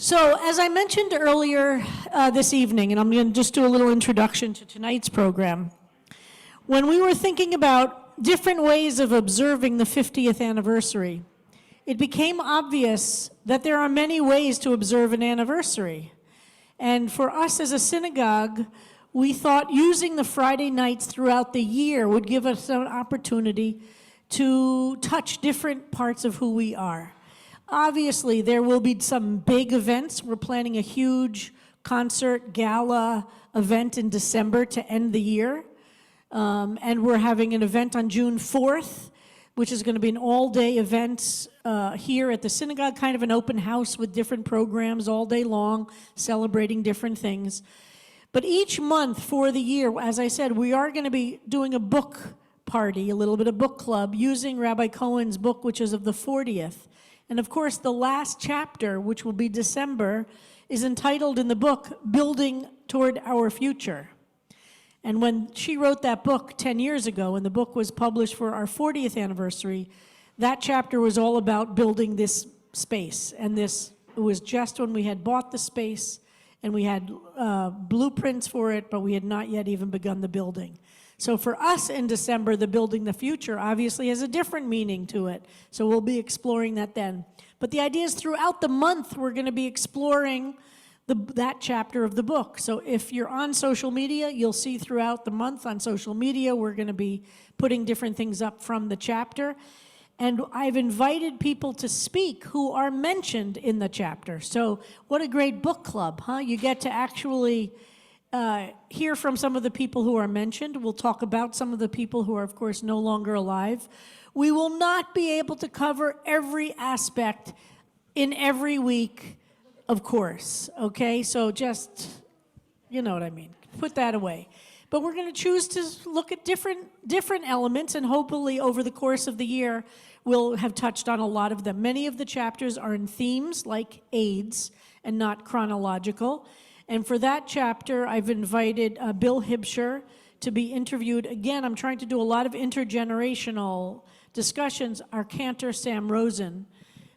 So, as I mentioned earlier this evening, and I'm going to just do a little introduction to tonight's program, when we were thinking about different ways of observing the 50th anniversary, it became obvious that there are many ways to observe an anniversary. And for us as a synagogue, we thought using the Friday nights throughout the year would give us an opportunity to touch different parts of who we are. Obviously, there will be some big events. We're planning a huge concert gala event in December to end the year. And we're having an event on June 4th, which is going to be an all-day event here at the synagogue, kind of an open house with different programs all day long, celebrating different things. But each month for the year, as I said, we are going to be doing a book party, a little bit of book club, using Rabbi Cohen's book, which is of the 40th. And of course, the last chapter, which will be December, is entitled in the book, Building Toward Our Future. And when she wrote that book 10 years ago, and the book was published for our 40th anniversary, that chapter was all about building this space. And it was just when we had bought the space, and we had blueprints for it, but we had not yet even begun the building. So for us in December, the Building the Future obviously has a different meaning to it. So we'll be exploring that then. But the idea is throughout the month, we're going to be exploring that chapter of the book. So if you're on social media, you'll see throughout the month on social media, we're going to be putting different things up from the chapter. And I've invited people to speak who are mentioned in the chapter. So what a great book club, huh? You get to actually hear from some of the people who are mentioned. We'll talk about some of the people who are, of course, no longer alive. We will not be able to cover every aspect in every week, of course, okay? So just, you know what I mean, put that away. But we're going to choose to look at different elements, and hopefully over the course of the year, we'll have touched on a lot of them. Many of the chapters are in themes like AIDS and not chronological. And for that chapter, I've invited Bill Hibscher to be interviewed. Again, I'm trying to do a lot of intergenerational discussions. Our cantor, Sam Rosen,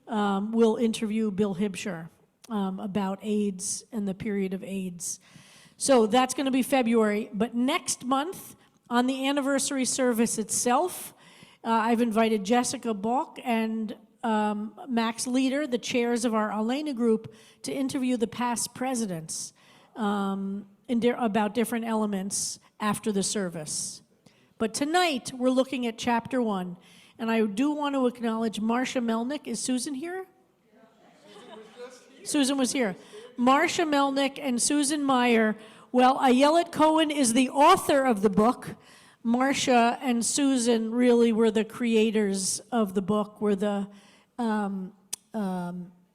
will interview Bill Hibscher about AIDS and the period of AIDS. So that's going to be February. But next month, on the anniversary service itself, I've invited Jessica Balk and Max Linder, the chairs of our Alena group, to interview the past presidents about different elements after the service. But tonight, we're looking at chapter 1. And I do want to acknowledge Marcia Melnick. Is Susan here? Susan was here. Marcia Melnick and Susan Meyer. Well, Ayelet Cohen is the author of the book. Marcia and Susan really were the creators of the book, were the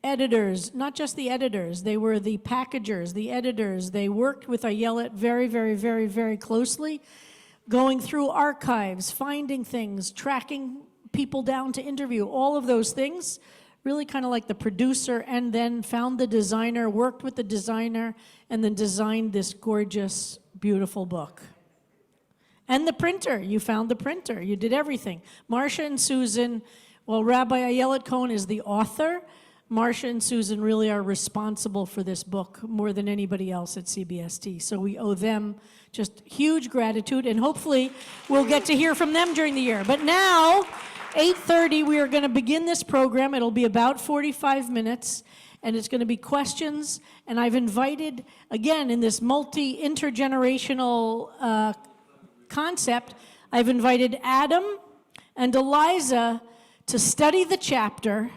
editors, not just the editors, they were the packagers, the editors. They worked with Ayelet very, very, very, very closely, going through archives, finding things, tracking people down to interview, all of those things, really kind of like the producer, and then found the designer, worked with the designer, and then designed this gorgeous, beautiful book. And the printer, you found the printer, you did everything. Marcia and Susan, well, Rabbi Ayelet Cohen is the author. Marcia and Susan really are responsible for this book more than anybody else at CBST. So we owe them just huge gratitude, and hopefully we'll get to hear from them during the year. But now, 8:30, we are going to begin this program. It'll be about 45 minutes, and it's going to be questions. And I've invited, again, in this intergenerational concept, I've invited Adam and Aliza to study the chapter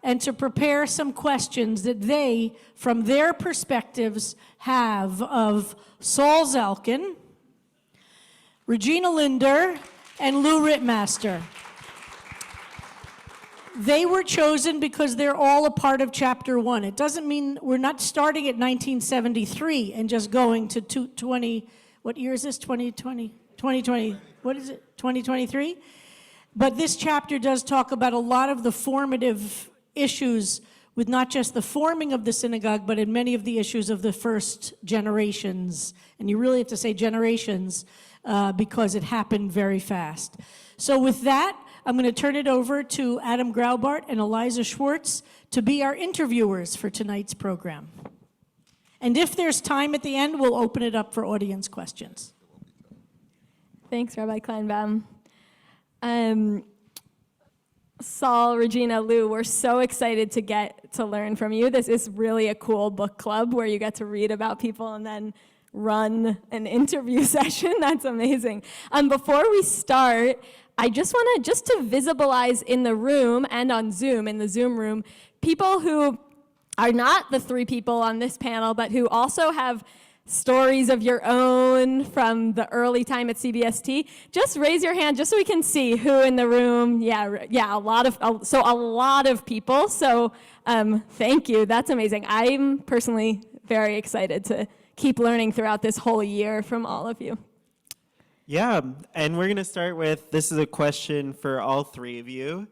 and to prepare some questions that they, from their perspectives, have of Saul Zalkin, Regina Linder, and Lou Rittmaster. They were chosen because they're all a part of chapter 1. It doesn't mean we're not starting at 1973 and just going to 20, what year is this, 2020? 2020, what is it, 2023? But this chapter does talk about a lot of the formative issues with not just the forming of the synagogue, but in many of the issues of the first generations. And you really have to say generations because it happened very fast. So with that, I'm going to turn it over to Adam Graubart and Aliza Schwartz to be our interviewers for tonight's program. And if there's time at the end, we'll open it up for audience questions. Thanks, Rabbi Kleinbaum. Saul, Regina, Lou, we're so excited to get to learn from you. This is really a cool book club where you get to read about people and then run an interview session. That's amazing. Before we start, I just want to visibilize in the room and on Zoom, in the Zoom room, people who are not the three people on this panel, but who also have stories of your own from the early time at CBST. Just raise your hand just so we can see who in the room. Yeah, a lot of people. So thank you. That's amazing. I'm personally very excited to keep learning throughout this whole year from all of you. Yeah, and we're going to start with, this is a question for all three of you.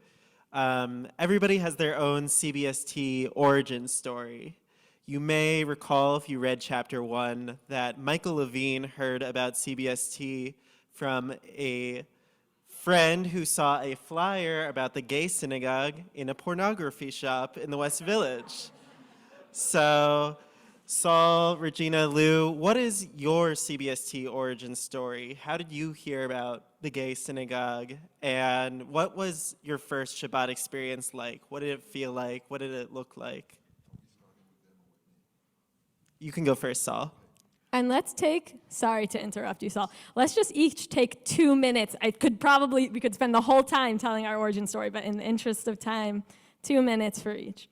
Everybody has their own CBST origin story. You may recall, if you read chapter 1, that Michael Levine heard about CBST from a friend who saw a flyer about the gay synagogue in a pornography shop in the West Village. So, Saul, Regina, Lou, what is your CBST origin story? How did you hear about the gay synagogue? And what was your first Shabbat experience like? What did it feel like? What did it look like? You can go first, Saul. And let's take, sorry to interrupt you, Saul. Let's just each take 2 minutes. We could spend the whole time telling our origin story, but in the interest of time, 2 minutes for each.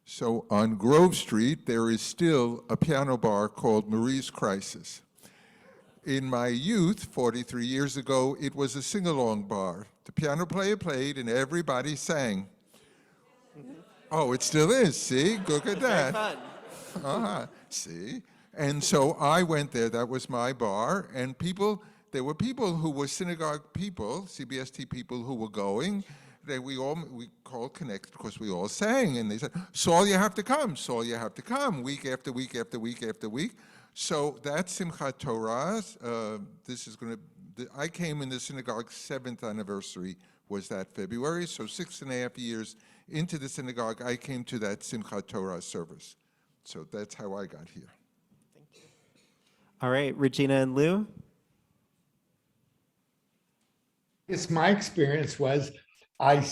So on Grove Street, there is still a piano bar called Marie's Crisis. In my youth, 43 years ago, it was a sing-along bar. The piano player played and everybody sang. Oh, it still is, see? Look at that. Very fun. See? And so I went there, that was my bar, and there were people who were synagogue people, CBST people who were going. We called Connect because we all sang, and they said, Saul, you have to come, Saul, you have to come, week after week after week after week. So that's Simchat Torah. I came in the synagogue's 7th anniversary was that February, so 6.5 years into the synagogue, I came to that Simchat Torah service. So that's how I got here. Thank you. All right, Regina and Lou. Yes, my experience was I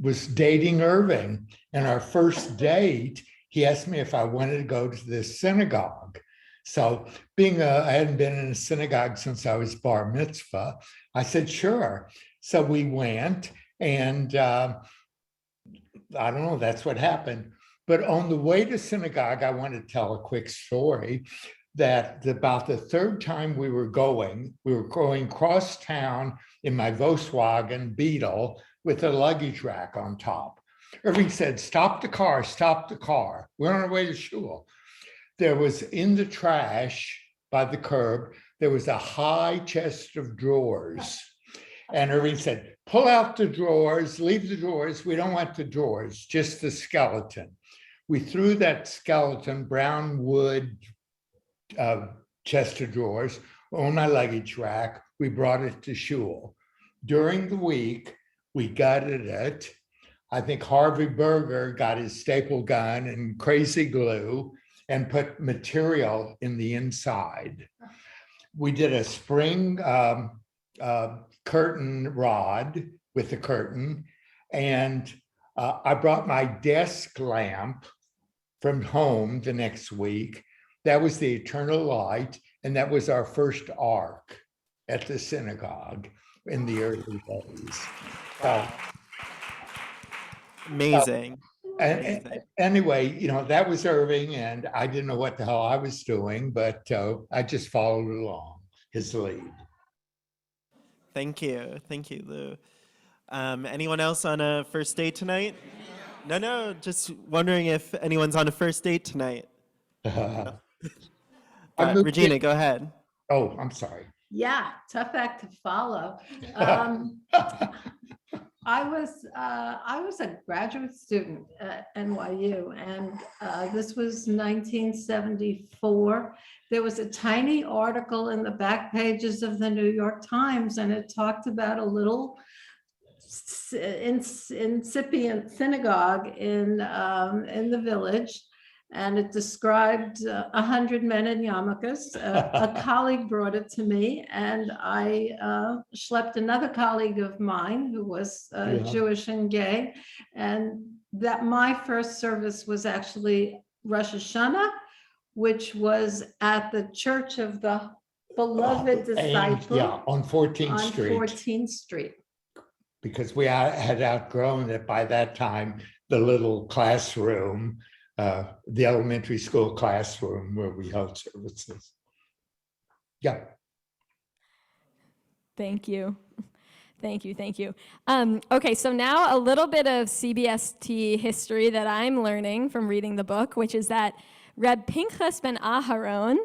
was dating Irving, and our first date, he asked me if I wanted to go to this synagogue. So I hadn't been in a synagogue since I was bar mitzvah, I said, sure. So we went, and I don't know, that's what happened. But on the way to synagogue, I want to tell a quick story that about the third time we were going cross town in my Volkswagen Beetle with a luggage rack on top. Irving said, stop the car, stop the car. We're on our way to shul. There was in the trash by the curb, there was a high chest of drawers. And Irving said, pull out the drawers, leave the drawers. We don't want the drawers, just the skeleton. We threw that skeleton, brown wood chest of drawers, on my luggage rack. We brought it to shul. During the week, we gutted it. I think Harvey Berger got his staple gun and crazy glue and put material in the inside. We did a spring curtain rod with the curtain, and I brought my desk lamp from home the next week. That was the eternal light, and that was our first ark at the synagogue in the early days. Amazing. Anyway, that was Irving, and I didn't know what the hell I was doing, but I just followed along his lead. Thank you, Lou. Anyone else on a first date tonight? No, just wondering if anyone's on a first date tonight. Regina, go ahead. Oh, I'm sorry. Yeah, tough act to follow. I was a graduate student at NYU, and this was 1974. There was a tiny article in the back pages of the New York Times, and it talked about a little incipient synagogue in the village, and it described 100 men in yarmulkes. A colleague brought it to me, and I schlepped another colleague of mine who was Jewish and gay, and that my first service was actually Rosh Hashanah, which was at the Church of the Beloved Disciple. Yeah, on 14th on Street. 14th Street. Because we had outgrown it by that time, the little classroom, the elementary school classroom where we held services. Yeah. Thank you. Thank you, thank you. Okay, so now a little bit of CBST history that I'm learning from reading the book, which is that Reb Pinchas ben Aharon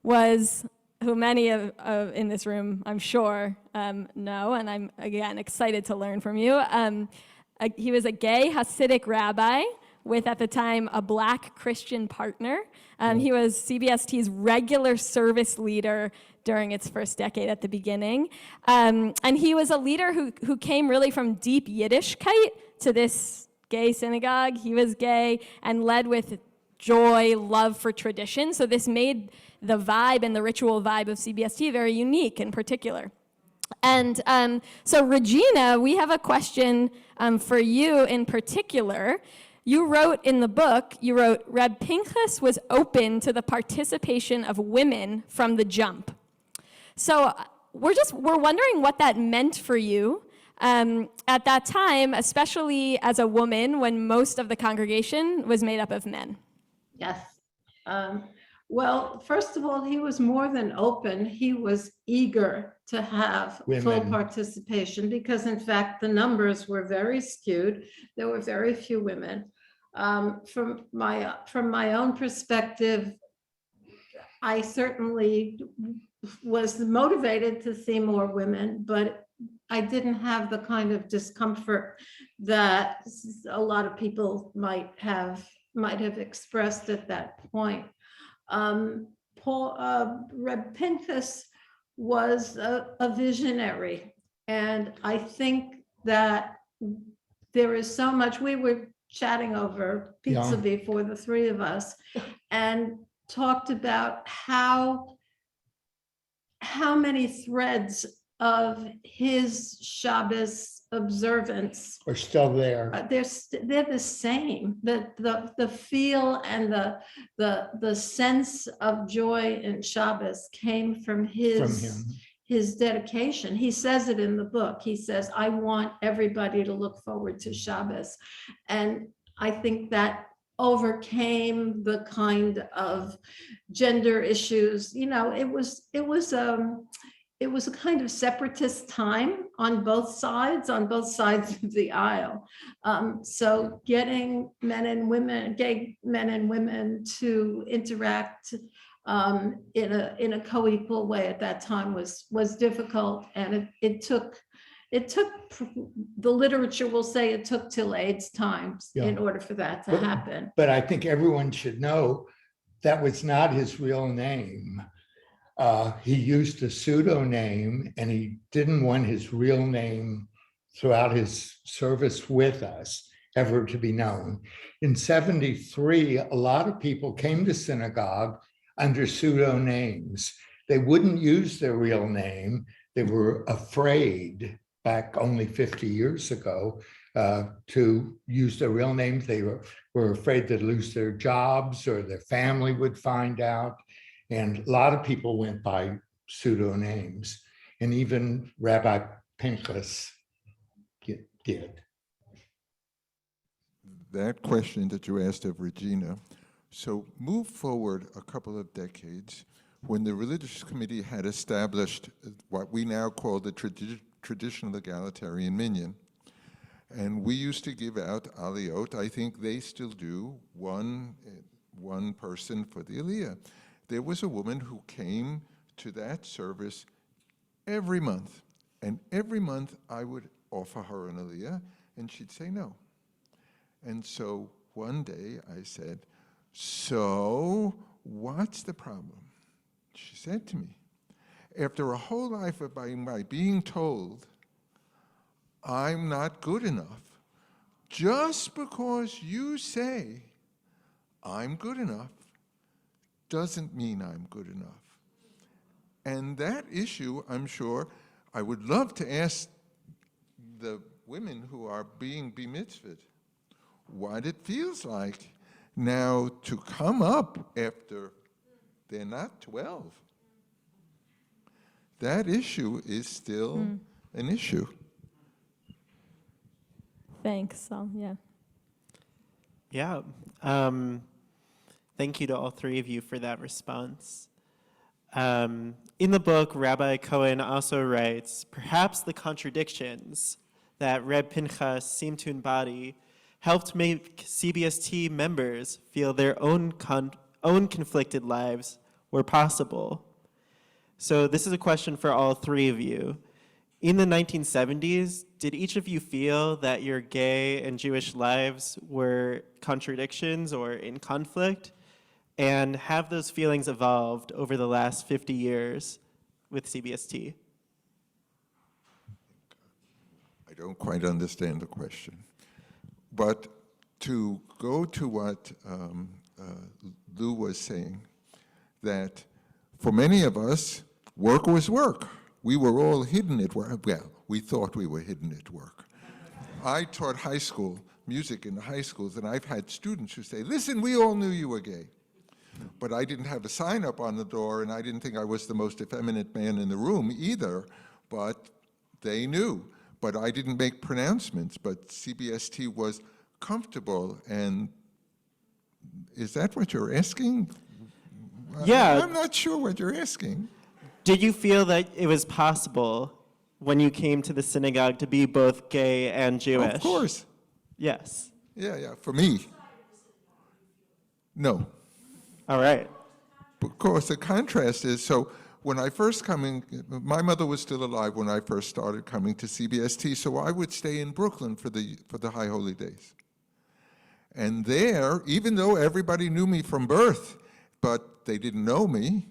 was, who many of in this room, I'm sure, know, and I'm, again, excited to learn from you. He was a gay Hasidic rabbi with, at the time, a black Christian partner. He was CBST's regular service leader during its first decade at the beginning. And he was a leader who came really from deep Yiddishkeit to this gay synagogue. He was gay and led with joy, love for tradition. So this made the vibe and the ritual vibe of CBST very unique in particular. And so Regina, we have a question for you in particular. You wrote in the book, Reb Pinchas was open to the participation of women from the jump. So we're wondering what that meant for you at that time, especially as a woman when most of the congregation was made up of men. Yes. Well, first of all, he was more than open. He was eager to have full participation because, in fact, the numbers were very skewed. There were very few women. From my own perspective, I certainly was motivated to see more women, but I didn't have the kind of discomfort that a lot of people might have expressed at that point. Reb Pinchas was a visionary, and I think that there is so much. We were chatting over pizza before, the three of us, and talked about how many threads of his Shabbos observance are still there. They're the same. The feel and the sense of joy in Shabbos came from his dedication. He says it in the book. He says, I want everybody to look forward to Shabbos. And I think that overcame the kind of gender issues. You know, it was a kind of separatist time on both sides of the aisle. So getting gay men and women to interact in a co-equal way at that time was difficult, and it took the literature will say it took till AIDS times in order for that to happen. But I think everyone should know that was not his real name. He used a pseudonym, and he didn't want his real name throughout his service with us ever to be known. In 73, a lot of people came to synagogue under pseudonyms. They wouldn't use their real name. They were afraid, back only 50 years ago, to use their real names. They were afraid to lose their jobs or their family would find out. And a lot of people went by pseudonyms, and even Rabbi Pinchas did. That question that you asked of Regina, so move forward a couple of decades when the Religious Committee had established what we now call the traditional egalitarian minyan. And we used to give out aliyot. I think they still do, one person for the aliyah. There was a woman who came to that service every month, and every month I would offer her an aliyah, and she'd say no. And so one day I said, so what's the problem? She said to me, after a whole life of by being told, I'm not good enough. Just because you say I'm good enough doesn't mean I'm good enough. And that issue, I'm sure, I would love to ask the women who are being bemitzvahd what it feels like now to come up after they're not 12. That issue is still an issue. Thanks, Saul. Yeah. Yeah. Thank you to all three of you for that response. In the book, Rabbi Cohen also writes, perhaps the contradictions that Reb Pinchas seemed to embody helped make CBST members feel their own conflicted lives were possible. So this is a question for all three of you. In the 1970s, did each of you feel that your gay and Jewish lives were contradictions or in conflict? And have those feelings evolved over the last 50 years with CBST? I don't quite understand the question. But to go to what Lou was saying, that for many of us, work was work. We were all hidden at work. Well, we thought we were hidden at work. I taught high school, music in the high schools, and I've had students who say, listen, we all knew you were gay. But I didn't have a sign up on the door, and I didn't think I was the most effeminate man in the room either, but they knew. But I didn't make pronouncements, but CBST was comfortable, and is that what you're asking? Yeah. I'm not sure what you're asking. Did you feel that it was possible when you came to the synagogue to be both gay and Jewish? Of course. Yes. Yeah, for me. No. All right. Of course, the contrast is, so when I first my mother was still alive when I first started coming to CBST, so I would stay in Brooklyn for the High Holy Days. And there, even though everybody knew me from birth, but they didn't know me,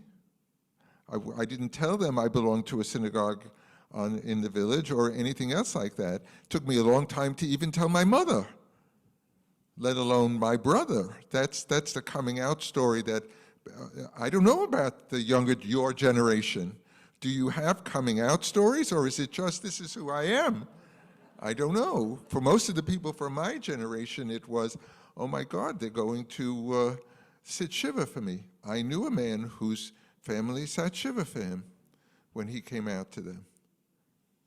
I didn't tell them I belonged to a synagogue in the village or anything else like that. It took me a long time to even tell my mother, let alone my brother. That's the coming out story that I don't know about your generation. Do you have coming out stories, or is it just this is who I am? I don't know. For most of the people from my generation, it was, oh my God, they're going to sit shiva for me. I knew a man whose family sat shiva for him when he came out to them.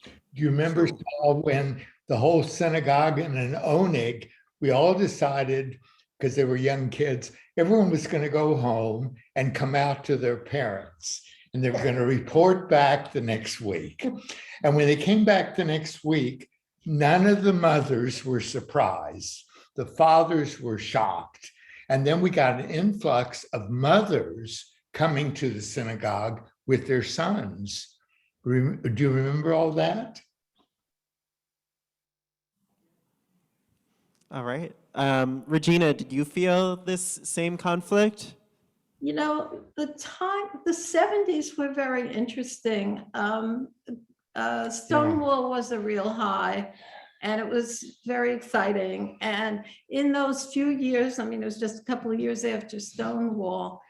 Do you remember, Saul, when the whole synagogue in an Oneg, we all decided, because they were young kids, everyone was going to go home and come out to their parents, and they were going to report back the next week. And when they came back the next week, none of the mothers were surprised. The fathers were shocked. And then we got an influx of mothers coming to the synagogue with their sons. Do you remember all that? All right. Regina, did you feel this same conflict? You know, the 70s were very interesting. Stonewall was a real high, and it was very exciting. And in those few years, I mean, it was just a couple of years after Stonewall,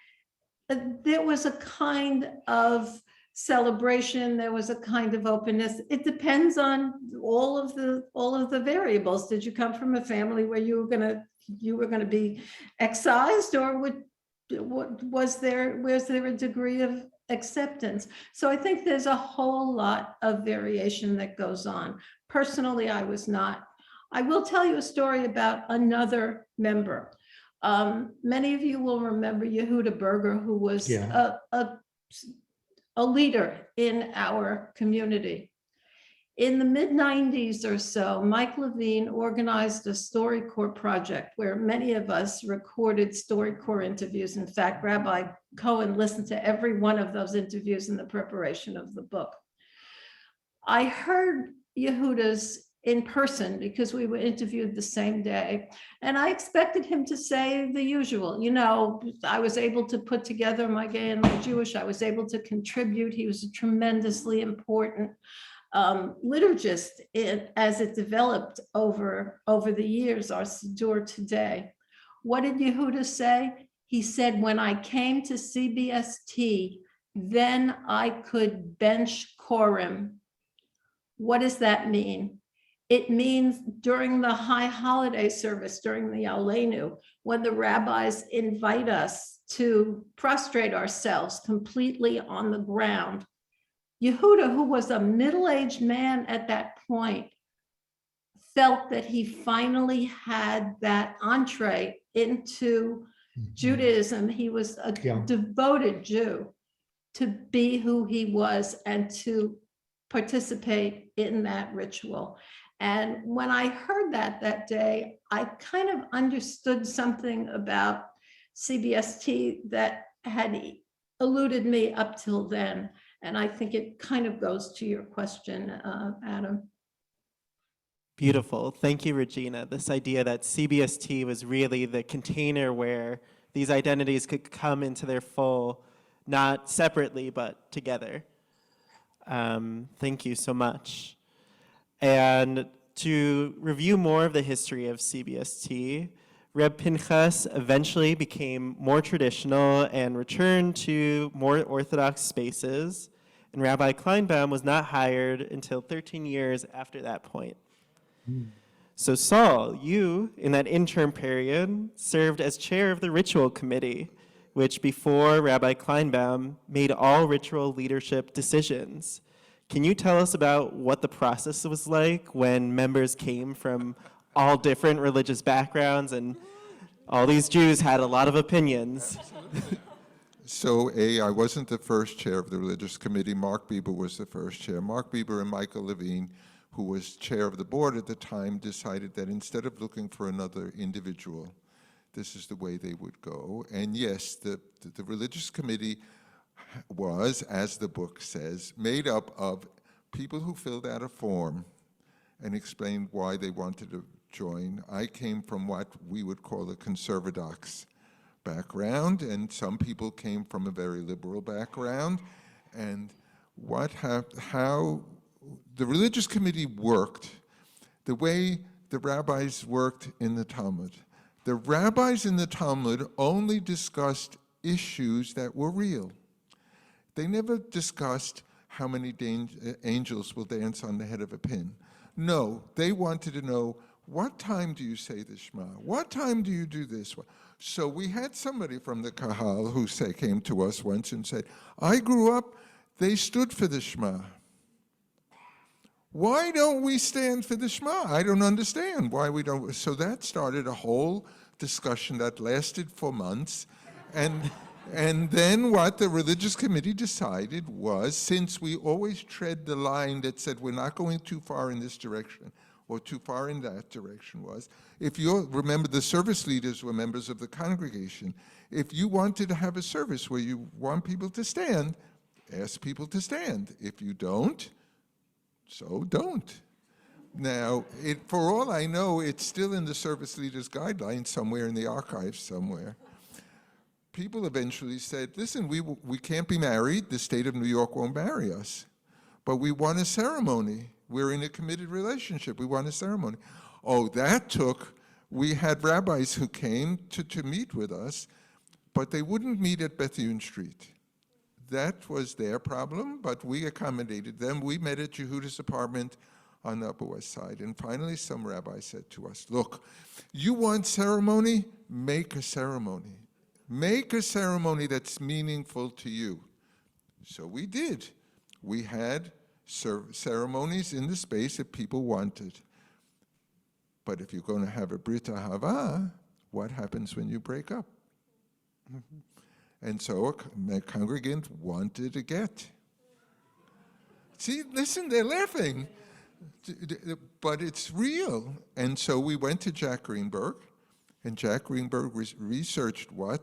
there was a kind of celebration. There was a kind of openness. It depends on all of the variables. Did you come from a family where you were gonna be excised, or was there a degree of acceptance? So I think there's a whole lot of variation that goes on. Personally, I was not. I will tell you a story about another member. Many of you will remember Yehuda Berger, who was a leader in our community. In the mid-90s or so, Mike Levine organized a StoryCorps project where many of us recorded StoryCorps interviews. In fact, Rabbi Cohen listened to every one of those interviews in the preparation of the book. I heard Yehuda's in person because we were interviewed the same day. And I expected him to say the usual, you know, I was able to put together my gay and my Jewish, I was able to contribute. He was a tremendously important liturgist as it developed over the years, our Siddur today. What did Yehuda say? He said, when I came to CBST, then I could bench Korim. What does that mean? It means during the high holiday service, during the Aleinu, when the rabbis invite us to prostrate ourselves completely on the ground, Yehuda, who was a middle-aged man at that point, felt that he finally had that entree into Judaism. He was a devoted Jew to be who he was and to participate in that ritual. And when I heard that day, I kind of understood something about CBST that had eluded me up till then. And I think it kind of goes to your question, Adam. Beautiful. Thank you, Regina. This idea that CBST was really the container where these identities could come into their full, not separately, but together. Thank you so much. And to review more of the history of CBST, Reb Pinchas eventually became more traditional and returned to more orthodox spaces, and Rabbi Kleinbaum was not hired until 13 years after that point. So Saul, you, in that interim period, served as chair of the ritual committee, which before Rabbi Kleinbaum made all ritual leadership decisions. Can you tell us about what the process was like when members came from all different religious backgrounds and all these Jews had a lot of opinions? So I wasn't the first chair of the religious committee. Mark Bieber was the first chair. Mark Bieber and Michael Levine, who was chair of the board at the time, decided that instead of looking for another individual, this is the way they would go. And yes, the religious committee was, as the book says, made up of people who filled out a form and explained why they wanted to join. I came from what we would call a conservadox background, and some people came from a very liberal background. And how the religious committee worked, the way the rabbis worked in the Talmud. The rabbis in the Talmud only discussed issues that were real. They never discussed how many angels will dance on the head of a pin. No, they wanted to know, what time do you say the Shema? What time do you do this? So we had somebody from the Kahal who came to us once and said, I grew up, they stood for the Shema. Why don't we stand for the Shema? I don't understand why we don't. So that started a whole discussion that lasted for months. And then what the religious committee decided was, since we always tread the line that said we're not going too far in this direction or too far in that direction, was, if you remember, the service leaders were members of the congregation. If you wanted to have a service where you want people to stand, ask people to stand. If you don't, so don't. Now, for all I know, it's still in the service leaders guidelines somewhere in the archives somewhere. People eventually said, listen, we can't be married. The state of New York won't marry us. But we want a ceremony. We're in a committed relationship. We want a ceremony. Oh, we had rabbis who came to meet with us, but they wouldn't meet at Bethune Street. That was their problem, but we accommodated them. We met at Yehuda's apartment on the Upper West Side. And finally, some rabbi said to us, look, you want ceremony? Make a ceremony. Make a ceremony that's meaningful to you. So we did. We had ceremonies in the space that people wanted. But if you're going to have a Brit Ahava, what happens when you break up? And so a congregant wanted a get. See, listen, they're laughing. But it's real. And so we went to Jack Greenberg, and Jack Greenberg researched what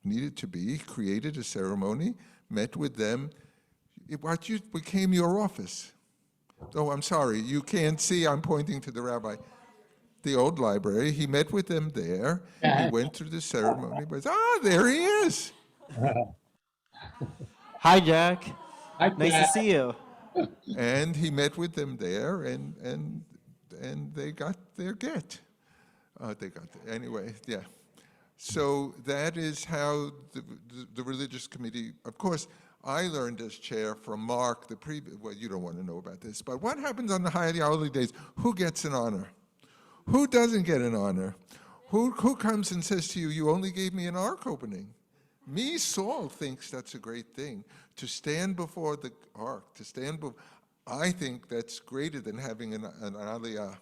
needed to be, created a ceremony, met with them. What became your office? Oh, I'm sorry, you can't see, I'm pointing to the rabbi. The old library, he met with them there, he went through the ceremony, but there he is. Hi, Jack. Hi, Nice to see you. And he met with them there, and they got their get. Anyway, yeah. So that is how the religious committee, of course, I learned as chair from Mark, well, you don't want to know about this, but what happens on the holy days? Who gets an honor? Who doesn't get an honor? Who comes and says to you, you only gave me an ark opening? Me, Saul, thinks that's a great thing. To stand before the ark, I think that's greater than having an aliyah.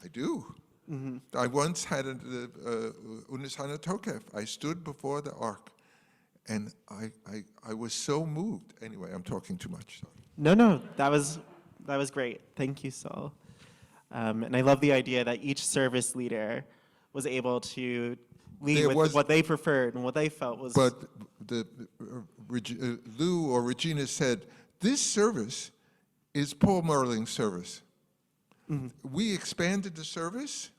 I do. Mm-hmm. I once had Unis Hana Tokef. I stood before the ark, and I was so moved. Anyway, I'm talking too much. Sorry. No, that was great. Thank you, Saul. And I love the idea that each service leader was able to lead with what they preferred and what they felt was. But Lou or Regina said, this service is Paul Merling's service. Mm-hmm. We expanded the service,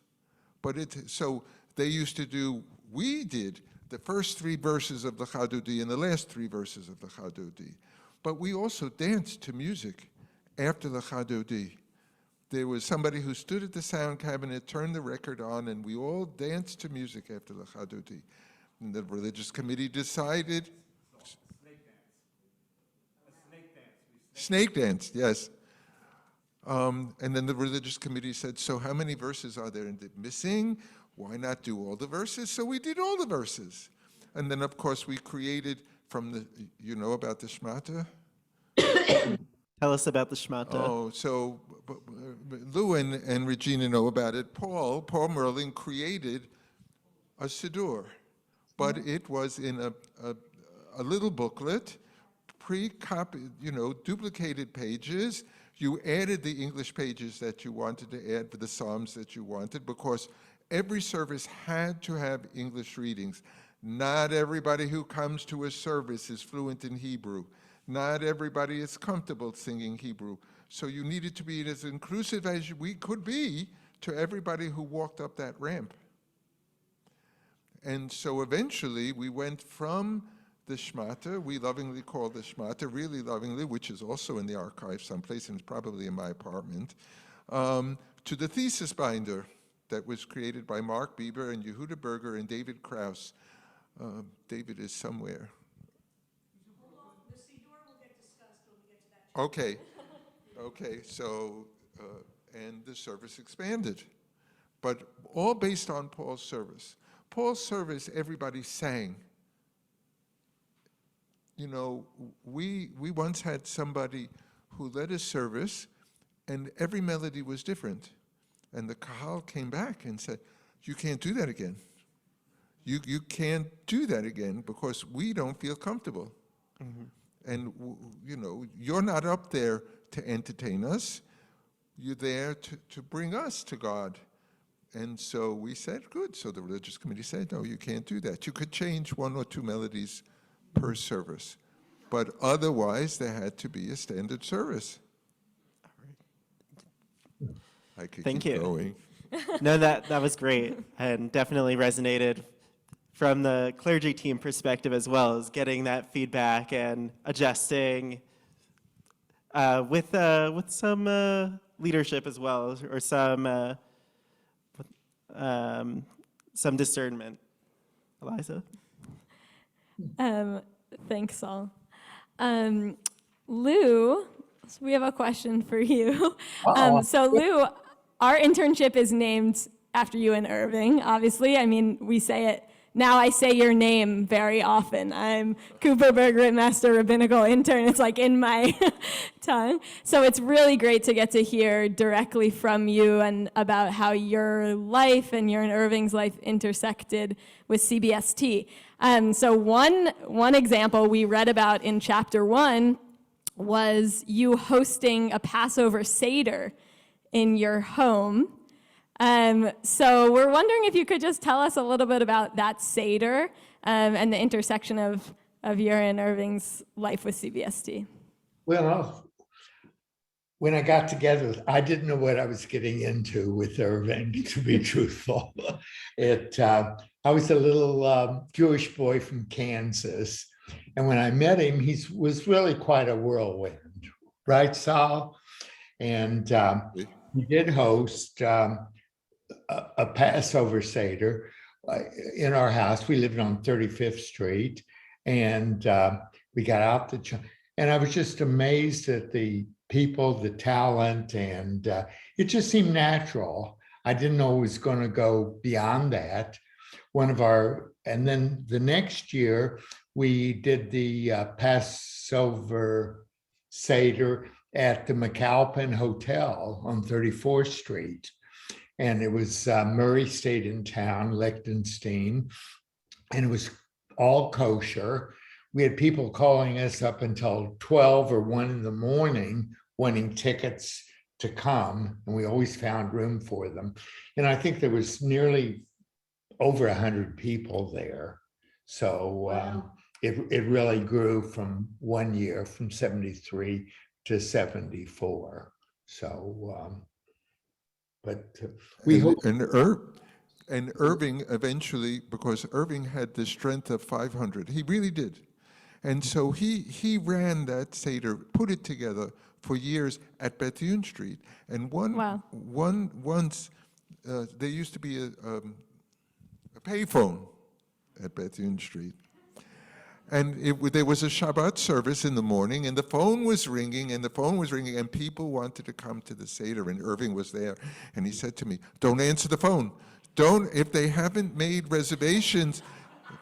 but so they used to do, we did the first 3 verses of the Chadudi and the last 3 verses of the Chadudi. But we also danced to music after the Chadudi. There was somebody who stood at the sound cabinet, turned the record on, and we all danced to music after the Chadudi. And the religious committee decided. Snake dance, yes. And then the religious committee said, so how many verses are there missing? Why not do all the verses? So we did all the verses. And then, of course, we created from the, you know about the Shmata? Tell us about the Shmata. Oh, so Lou and Regina know about it. Paul Merling created a Siddur, but it was in a little booklet, pre-copied, duplicated pages. You added the English pages that you wanted to add for the Psalms that you wanted, because every service had to have English readings. Not everybody who comes to a service is fluent in Hebrew. Not everybody is comfortable singing Hebrew. So you needed to be as inclusive as we could be to everybody who walked up that ramp. And so eventually we went from the Shmata, we lovingly call the Shmata, really lovingly, which is also in the archive someplace, and it's probably in my apartment, to the thesis binder that was created by Mark Bieber and Yehuda Berger and David Krauss. David is somewhere. The Siddur will get discussed when we get to that. Okay, so, and the service expanded, but all based on Paul's service. Paul's service, everybody sang. We once had somebody who led a service, and every melody was different. And the Kahal came back and said, you can't do that again. You can't do that again because we don't feel comfortable. Mm-hmm. And, you're not up there to entertain us. You're there to bring us to God. And so we said, good. So the religious committee said, no, you can't do that. You could change 1 or 2 melodies per service. But otherwise, there had to be a standard service. I could Thank keep you. going. No, that was great and definitely resonated from the clergy team perspective as well, as getting that feedback and adjusting with some leadership as well, or some discernment. Aliza? Thanks, Saul. Lou, so we have a question for you. So Lou, our internship is named after you in Irving, obviously. I mean, we say it, now I say your name very often. I'm Cooperberg-Rittmaster Rabbinical intern. It's like in my tongue. So it's really great to get to hear directly from you and about how your life and your and Irving's life intersected with CBST. So one example we read about in chapter 1 was you hosting a Passover Seder in your home. So we're wondering if you could just tell us a little bit about that Seder and the intersection of your and Irving's life with CBST. Well, when I got together, I didn't know what I was getting into with Irving, to be truthful. I was a little Jewish boy from Kansas. And when I met him, he was really quite a whirlwind. right, Saul? And we did host a Passover Seder in our house. We lived on 35th Street, and we got out and I was just amazed at the people, the talent, and it just seemed natural. I didn't know it was going to go beyond that. And then the next year, we did the Passover Seder at the McAlpin Hotel on 34th Street. And it was Murray stayed in town, Liechtenstein, and it was all kosher. We had people calling us up until 12 or 1 in the morning wanting tickets to come, and we always found room for them. And I think there was nearly over 100 people there. So Wow. it really grew from 1 year, from 73 to 74. So, but we hope. And Irving eventually, because Irving had the strength of 500, he really did. And so he ran that Seder, put it together for years at Bethune Street. And once there used to be a payphone at Bethune Street. And there was a Shabbat service in the morning, and the phone was ringing, and people wanted to come to the Seder, and Irving was there. And he said to me, "Don't answer the phone. If they haven't made reservations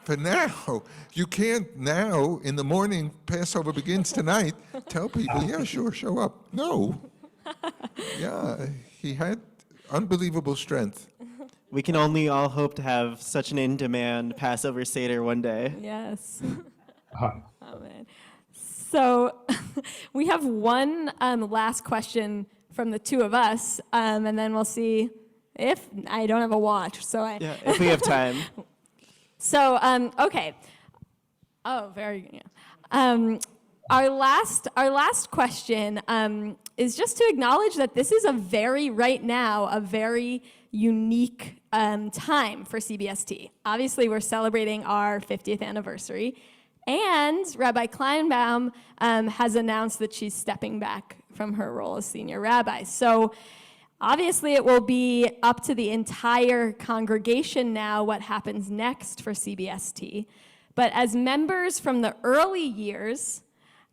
for now, you can't now, in the morning, Passover begins tonight, tell people, yeah, sure, show up." No. Yeah, he had unbelievable strength. We can only all hope to have such an in-demand Passover Seder one day. Yes. Oh, man. So we have one last question from the two of us, and then we'll see if I don't have a watch. So Yeah, if we have time. So, okay. Oh, very good. Yeah. Our last question is just to acknowledge that this is right now, a very unique time for CBST. Obviously, we're celebrating our 50th anniversary, and Rabbi Kleinbaum has announced that she's stepping back from her role as senior rabbi. So obviously, it will be up to the entire congregation now what happens next for CBST. But as members from the early years,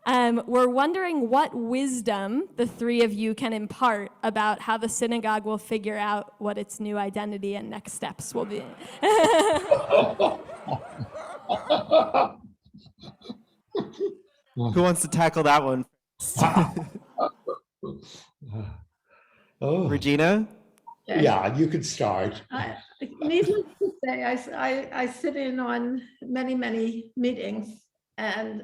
we're wondering what wisdom the three of you can impart about how the synagogue will figure out what its new identity and next steps will be. Who wants to tackle that one? Oh, Regina? yeah, you could start. Needless to say, I sit in on many, many meetings. And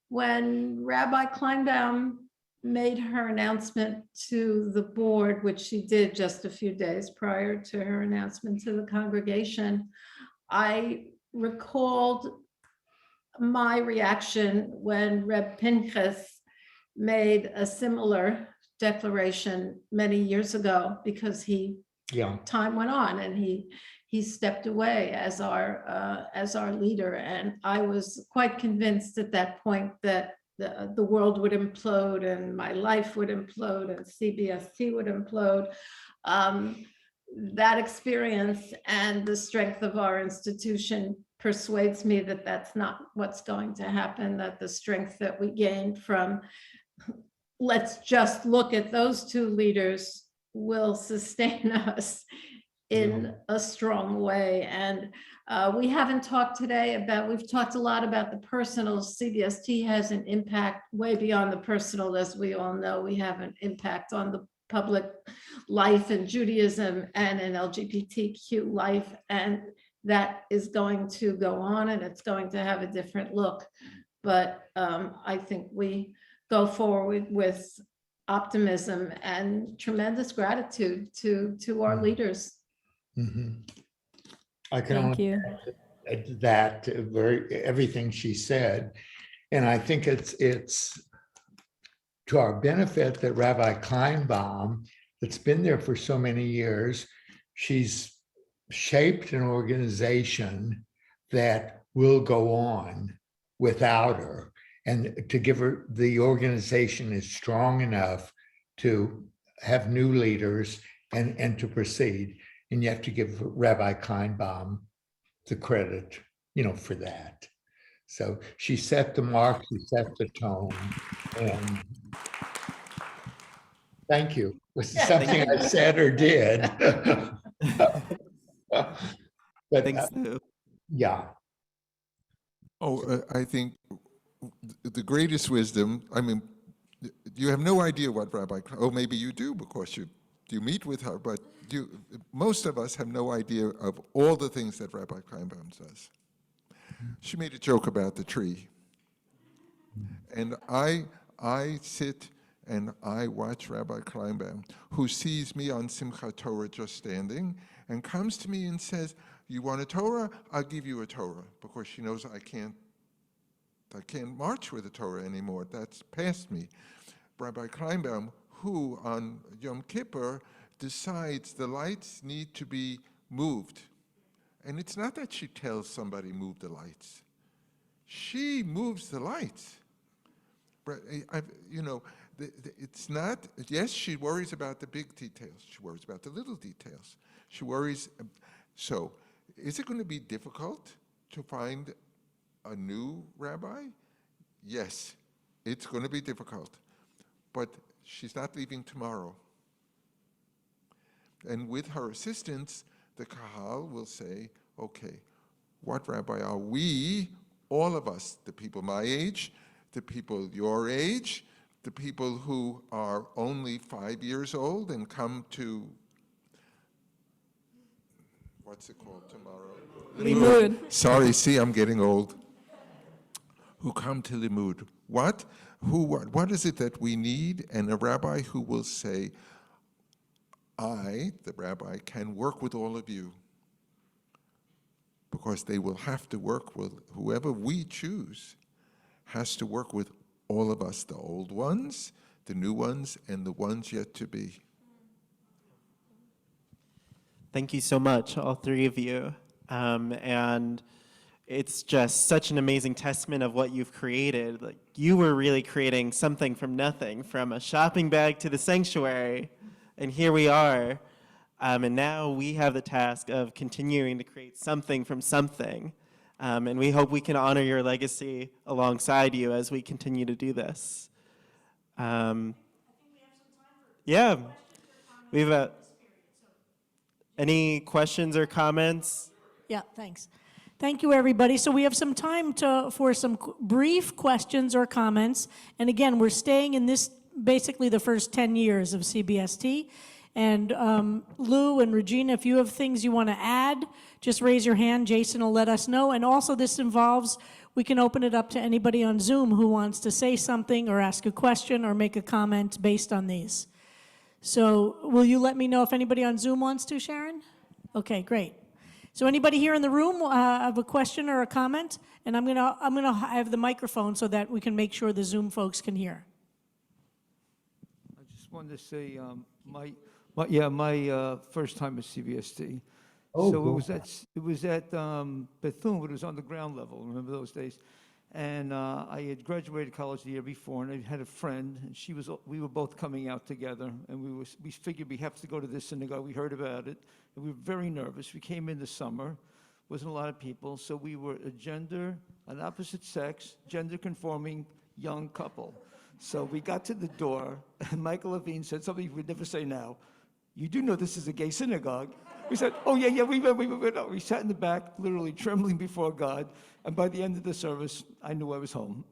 when Rabbi Kleinbaum made her announcement to the board, which she did just a few days prior to her announcement to the congregation, I recalled my reaction when Reb Pinchas made a similar declaration many years ago, because time went on and he stepped away as our leader. And I was quite convinced at that point that the world would implode and my life would implode and CBST would implode. That experience and the strength of our institution persuades me that that's not what's going to happen, that the strength that we gained from, let's just look at those two leaders, will sustain us in a strong way. And we haven't talked today about, we've talked a lot about the personal. CBST has an impact way beyond the personal. As we all know, we have an impact on the public life in Judaism and in LGBTQ life. And that is going to go on and it's going to have a different look. But I think we go forward with optimism and tremendous gratitude to our leaders. Mm-hmm. I can Thank only you. add that everything she said, and I think it's to our benefit that Rabbi Kleinbaum, that's been there for so many years, she's shaped an organization that will go on without her. and to give her, the organization is strong enough to have new leaders and to proceed. And you have to give Rabbi Kleinbaum the credit, for that. So she set the mark, she set the tone, and thank you. Was something I said or did. But Thanks, Lou. yeah, I think the greatest wisdom, you have no idea what maybe you do because you meet with her, but most of us have no idea of all the things that Rabbi Kleinbaum does. She made a joke about the tree. And I sit and I watch Rabbi Kleinbaum, who sees me on Simchat Torah just standing, and comes to me and says, "You want a Torah? I'll give you a Torah," because she knows I can't march with a Torah anymore. That's past me. Rabbi Kleinbaum, who on Yom Kippur decides the lights need to be moved. And it's not that she tells somebody move the lights. She moves the lights. It's not, yes, she worries about the big details. She worries about the little details. She worries, so is it going to be difficult to find a new rabbi? Yes, it's going to be difficult, but she's not leaving tomorrow. And with her assistance, the Kahal will say, okay, what rabbi are we, all of us, the people my age, the people your age, the people who are only 5 years old and come to, what's it called tomorrow? Limud. Sorry, see, I'm getting old. Who come to Limud. What is it that we need? And a rabbi who will say, I, the rabbi, can work with all of you, because they will have to work with whoever we choose, has to work with all of us, the old ones, the new ones, and the ones yet to be. Thank you so much, all three of you. And it's just such an amazing testament of what you've created. Like, you were really creating something from nothing, from a shopping bag to the sanctuary, and here we are. And now we have the task of continuing to create something from something. And we hope we can honor your legacy alongside you as we continue to do this. Yeah, we've any questions or comments? Yeah, thanks. Thank you, everybody. So we have some time for some brief questions or comments. And again, we're staying in this, basically the first 10 years of CBST. And Lou and Regina, if you have things you want to add, just raise your hand. Jason will let us know. And also this involves, we can open it up to anybody on Zoom who wants to say something or ask a question or make a comment based on these. So will you let me know if anybody on Zoom wants to, Sharon? Okay, great. So anybody here in the room have a question or a comment? And I'm gonna have the microphone so that we can make sure the Zoom folks can hear. I just wanted to say my first time at CBST. Oh, so cool. it was at Bethune, but it was on the ground level. Remember those days? And I had graduated college the year before, and I had a friend, and we were both coming out together, and we figured we have to go to this synagogue. We heard about it, and we were very nervous. We came in the summer, wasn't a lot of people, so we were an opposite sex, gender-conforming young couple. So we got to the door, and Michael Levine said something he would never say now. You do know this is a gay synagogue. We said, oh, yeah, we sat in the back, literally trembling before God, and by the end of the service, I knew I was home.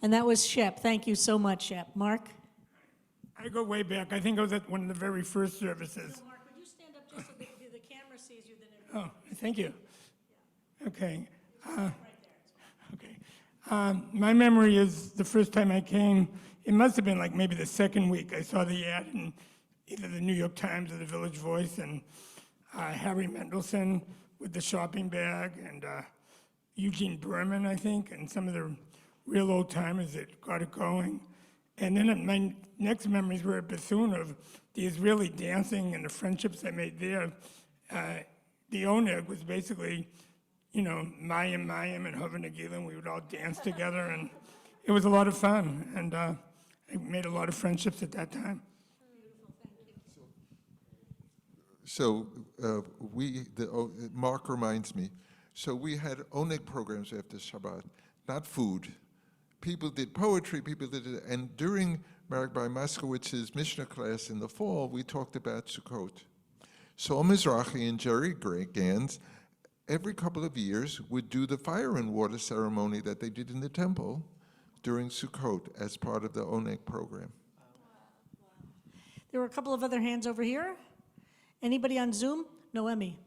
And that was Shep. Thank you so much, Shep. Mark? I go way back. I think I was at one of the very first services. Mark, would you stand up just so the camera sees you? Then Oh, thank you. Okay. My memory is the first time I came, it must have been like maybe the second week. I saw the ad in either the New York Times or the Village Voice, and Harry Mendelson with the shopping bag, and Eugene Berman, I think, and some of the real old timers that got it going. And then my next memories were at Bethune of the Israeli dancing and the friendships I made there. The Oneg was basically Mayim and Hova Nagilim, we would all dance together, and it was a lot of fun, and I made a lot of friendships at that time. So Mark reminds me, so we had Oneg programs after Shabbat, not food. People did poetry, people did it, and during Rabbi Moskowitz's Mishnah class in the fall, we talked about Sukkot. Saul Mizrahi and Jerry Gans, every couple of years, would do the fire and water ceremony that they did in the temple during Sukkot as part of the Oneg program. There were a couple of other hands over here. Anybody on Zoom? Noemi.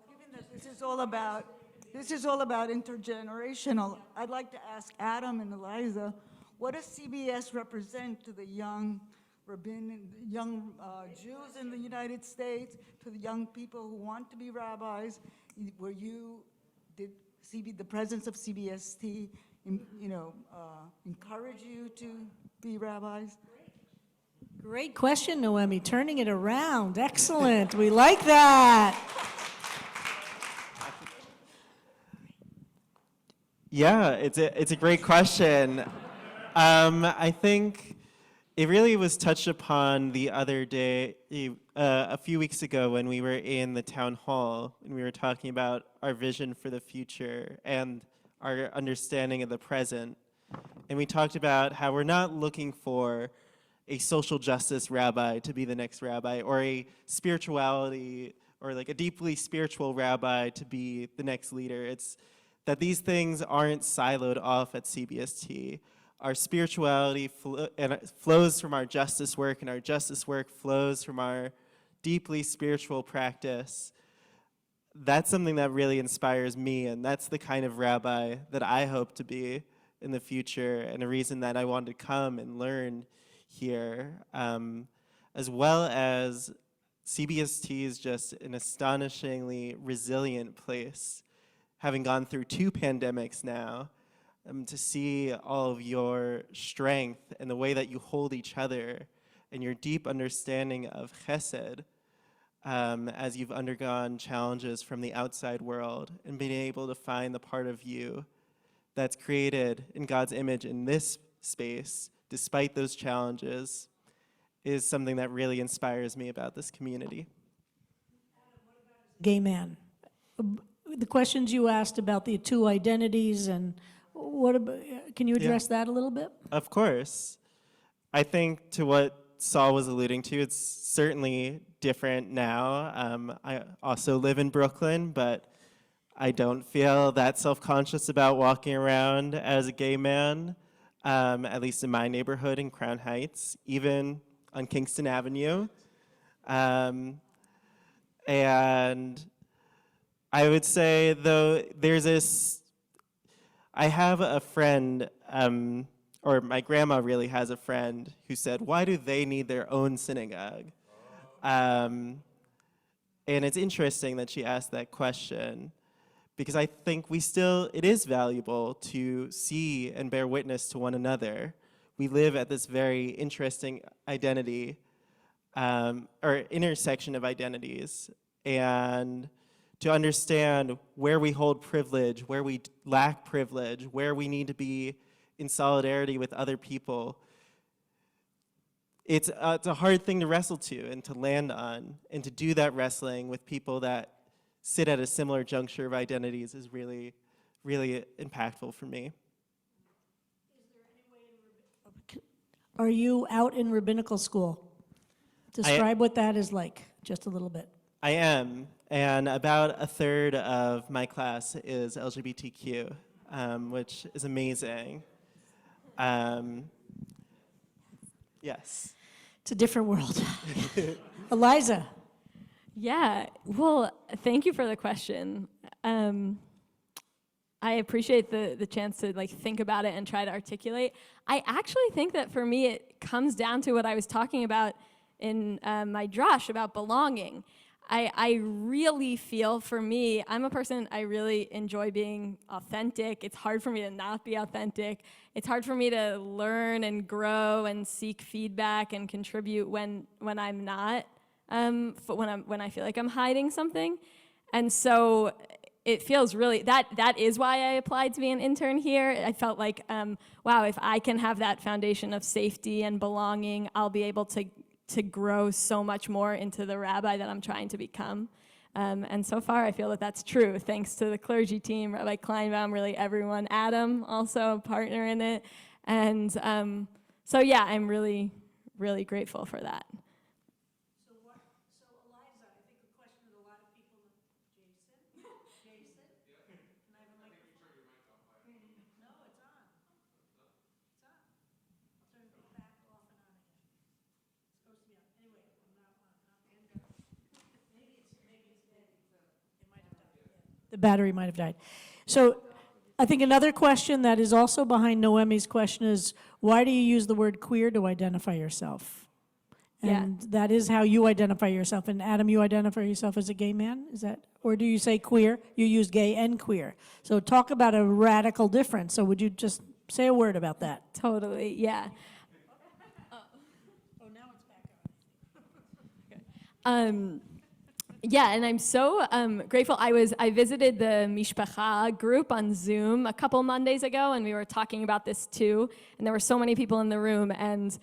Given that this is all about intergenerational, I'd like to ask Adam and Aliza, what does CBS represent to the young Jews in the United States, to the young people who want to be rabbis? Were you, did the presence of CBST, encourage you to be rabbis? Great question, Noemi. Turning it around. Excellent. We like that. Yeah, it's a great question. I think it really was touched upon the other day, a few weeks ago when we were in the town hall and we were talking about our vision for the future and our understanding of the present. And we talked about how we're not looking for a social justice rabbi to be the next rabbi, or a spirituality, or like a deeply spiritual rabbi to be the next leader. It's that these things aren't siloed off at CBST. Our spirituality flows from our justice work, and our justice work flows from our deeply spiritual practice. That's something that really inspires me, and that's the kind of rabbi that I hope to be in the future, and a reason that I wanted to come and learn here, as well as CBST is just an astonishingly resilient place. Having gone through 2 pandemics now, to see all of your strength and the way that you hold each other and your deep understanding of chesed as you've undergone challenges from the outside world and being able to find the part of you that's created in God's image in this space, despite those challenges, is something that really inspires me about this community. Gay man. The questions you asked about the 2 identities and what about, can you address that a little bit? Of course. I think to what Saul was alluding to, it's certainly different now. I also live in Brooklyn, but I don't feel that self-conscious about walking around as a gay man. At least in my neighborhood in Crown Heights, even on Kingston Avenue. And I would say, though, I have a friend, or my grandma really has a friend who said, why do they need their own synagogue? And it's interesting that she asked that question, because I think it is valuable to see and bear witness to one another. We live at this very interesting identity, or intersection of identities, and to understand where we hold privilege, where we lack privilege, where we need to be in solidarity with other people. It's a hard thing to wrestle to and to land on, and to do that wrestling with people that sit at a similar juncture of identities is really, really impactful for me. Are you out in rabbinical school? Describe what that is like, just a little bit. I am, and about 1/3 of my class is LGBTQ, which is amazing. Yes. It's a different world. Aliza. Yeah, well, thank you for the question. I appreciate the chance to think about it and try to articulate. I actually think that for me it comes down to what I was talking about in my drush about belonging. I really feel, for me, I'm a person, I really enjoy being authentic. It's hard for me to not be authentic. It's hard for me to learn and grow and seek feedback and contribute when I'm not, when I feel like I'm hiding something. And so it feels really, that is why I applied to be an intern here. I felt like, wow, if I can have that foundation of safety and belonging, I'll be able to grow so much more into the rabbi that I'm trying to become. And so far, I feel that that's true, thanks to the clergy team, Rabbi Kleinbaum, really everyone, Adam, also a partner in it. And so yeah, I'm really, really grateful for that. So Aliza, I think a question that a lot of people, Jason? Can I have a microphone? No, it's on. It's on. I'll turn it back off and on again. It's supposed to be on. Anyway, I'm not on. Maybe it's dead. It might have died. Yeah. The battery might have died. So I think another question that is also behind Noemi's question is, why do you use the word queer to identify yourself? And that is how you identify yourself. And Adam, you identify yourself as a gay man? Is that, or do you say queer? You use gay and queer. So talk about a radical difference. So would you just say a word about that? Totally, yeah. Oh, now it's back on. Yeah, and I'm so grateful. I visited the Mishpacha group on Zoom a couple Mondays ago, and we were talking about this too. And there were so many people in the room, and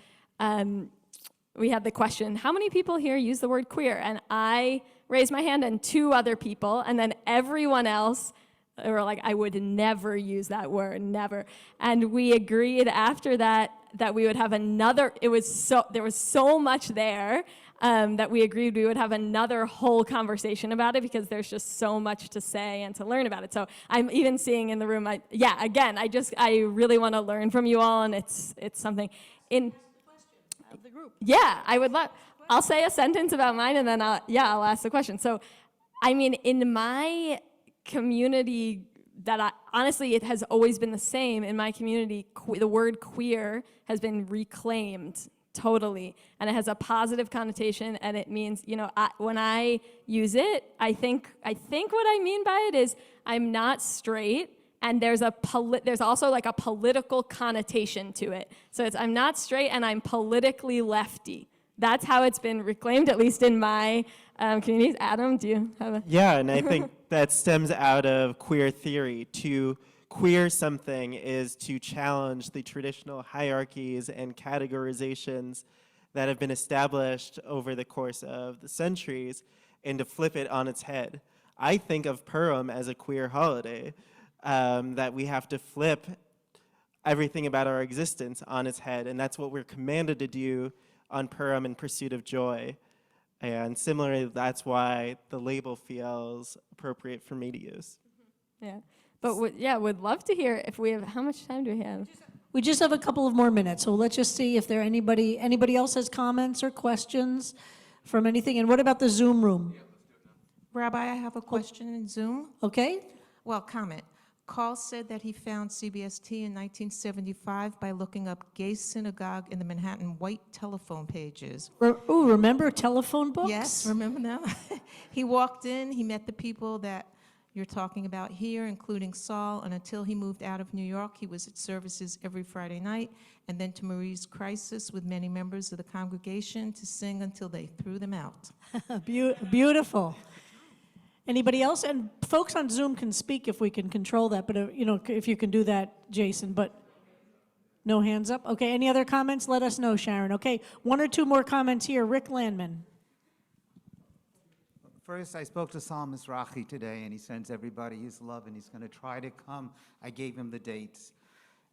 we had the question, how many people here use the word queer? And I raised my hand and 2 other people, and then everyone else were like, I would never use that word, never. And we agreed after that we would have another, there was so much there that we agreed we would have another whole conversation about it, because there's just so much to say and to learn about it. So I'm even seeing in the room, I really want to learn from you all, and it's something in Of the group. yeah, I would love. I'll say a sentence about mine, and then I'll ask the question. So, I mean, in my community, honestly, it has always been the same. In my community, the word queer has been reclaimed totally, and it has a positive connotation, and it means, when I use it, I think what I mean by it is I'm not straight. And there's also like a political connotation to it. So I'm not straight and I'm politically lefty. That's how it's been reclaimed, at least in my communities. Adam, do you have a? Yeah, and I think that stems out of queer theory. To queer something is to challenge the traditional hierarchies and categorizations that have been established over the course of the centuries, and to flip it on its head. I think of Purim as a queer holiday. That we have to flip everything about our existence on its head, and that's what we're commanded to do on Purim in pursuit of joy. And similarly, that's why the label feels appropriate for me to use. Yeah, but would love to hear if we have. How much time do we have? We just have a couple of more minutes, so let's just see if there anybody else has comments or questions from anything. And what about the Zoom room? Rabbi, I have a question in Zoom. Okay. Well, comment. Carl said that he found CBST in 1975 by looking up gay synagogue in the Manhattan white telephone pages. Remember telephone books? Yes, remember them? He walked in, he met the people that you're talking about here, including Saul, and until he moved out of New York, he was at services every Friday night, and then to Marie's Crisis with many members of the congregation to sing until they threw them out. Beautiful. Anybody else? And folks on Zoom can speak if we can control that, but if you can do that, Jason, but no hands up? Okay, any other comments? Let us know, Sharon. Okay, 1 or 2 more comments here. Rick Landman. First, I spoke to Saul Mizrahi today, and he sends everybody his love, and he's going to try to come. I gave him the dates.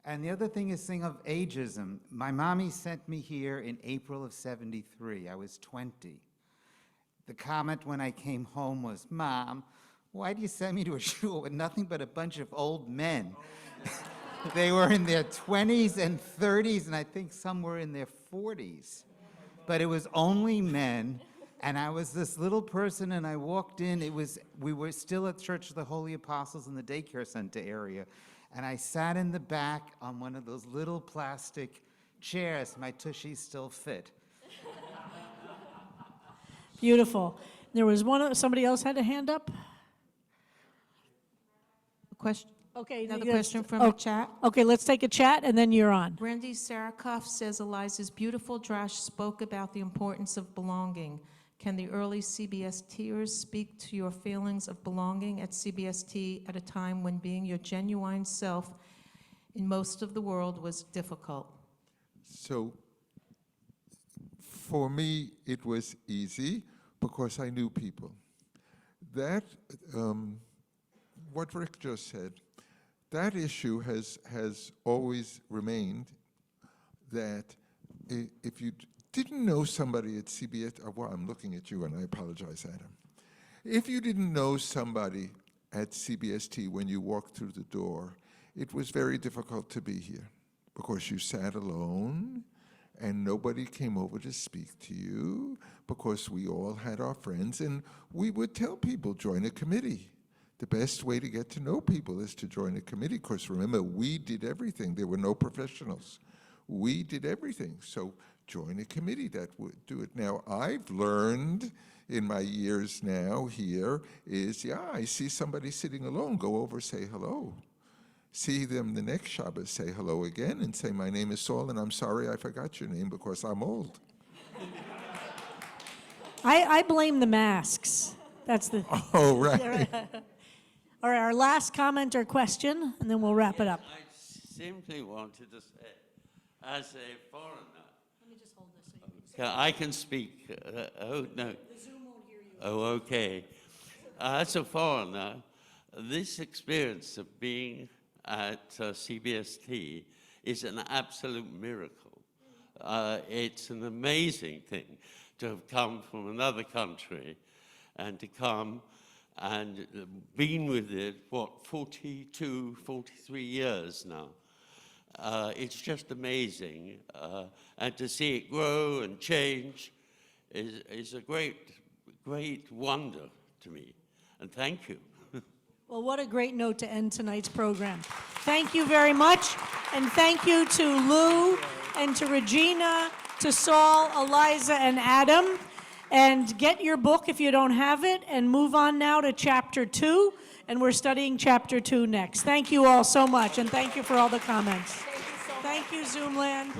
And the other thing is thing of ageism. My mommy sent me here in April of '73. I was 20. The comment when I came home was, Mom, why do you send me to a shul with nothing but a bunch of old men? They were in their 20s and 30s, and I think some were in their 40s. But it was only men, and I was this little person, and I walked in. We were still at Church of the Holy Apostles in the daycare center area, and I sat in the back on one of those little plastic chairs. My tushy still fit. Beautiful. There was somebody else had a hand up? Question. Okay. Another question from the chat. Okay, let's take a chat and then you're on. Brandy Sarakoff says Eliza's beautiful drash spoke about the importance of belonging. Can the early CBSTers speak to your feelings of belonging at CBST at a time when being your genuine self in most of the world was difficult? So for me, it was easy because I knew people. That, what Rick just said, that issue has always remained that if you didn't know somebody at CBS, well, I'm looking at you and I apologize, Adam. If you didn't know somebody at CBST when you walked through the door, it was very difficult to be here because you sat alone and nobody came over to speak to you because we all had our friends, and we would tell people, join a committee. The best way to get to know people is to join a committee, because remember, we did everything. There were no professionals. We did everything. So join a committee that would do it. Now, I've learned in my years now here is, yeah, I see somebody sitting alone, go over, say hello. See them the next Shabbos, say hello again, and say, my name is Saul, and I'm sorry I forgot your name because I'm old. I blame the masks. That's the. Oh, right. All right, our last comment or question, and then we'll wrap it up. I simply wanted to say, as a foreigner, Let me just hold this so you can I can speak. Oh, no. The Zoom won't hear you. Oh, okay. As a foreigner, this experience of being at CBST is an absolute miracle. It's an amazing thing to have come from another country and to come and been with it, 42, 43 years now. It's just amazing. And to see it grow and change is a great, great wonder to me. And thank you. Well, what a great note to end tonight's program. Thank you very much, and thank you to Lou and to Regina, to Saul, Aliza, and Adam. And get your book if you don't have it, and move on now to Chapter 2, and we're studying Chapter 2 next. Thank you all so much, and thank you for all the comments. Thank you, Zoomland.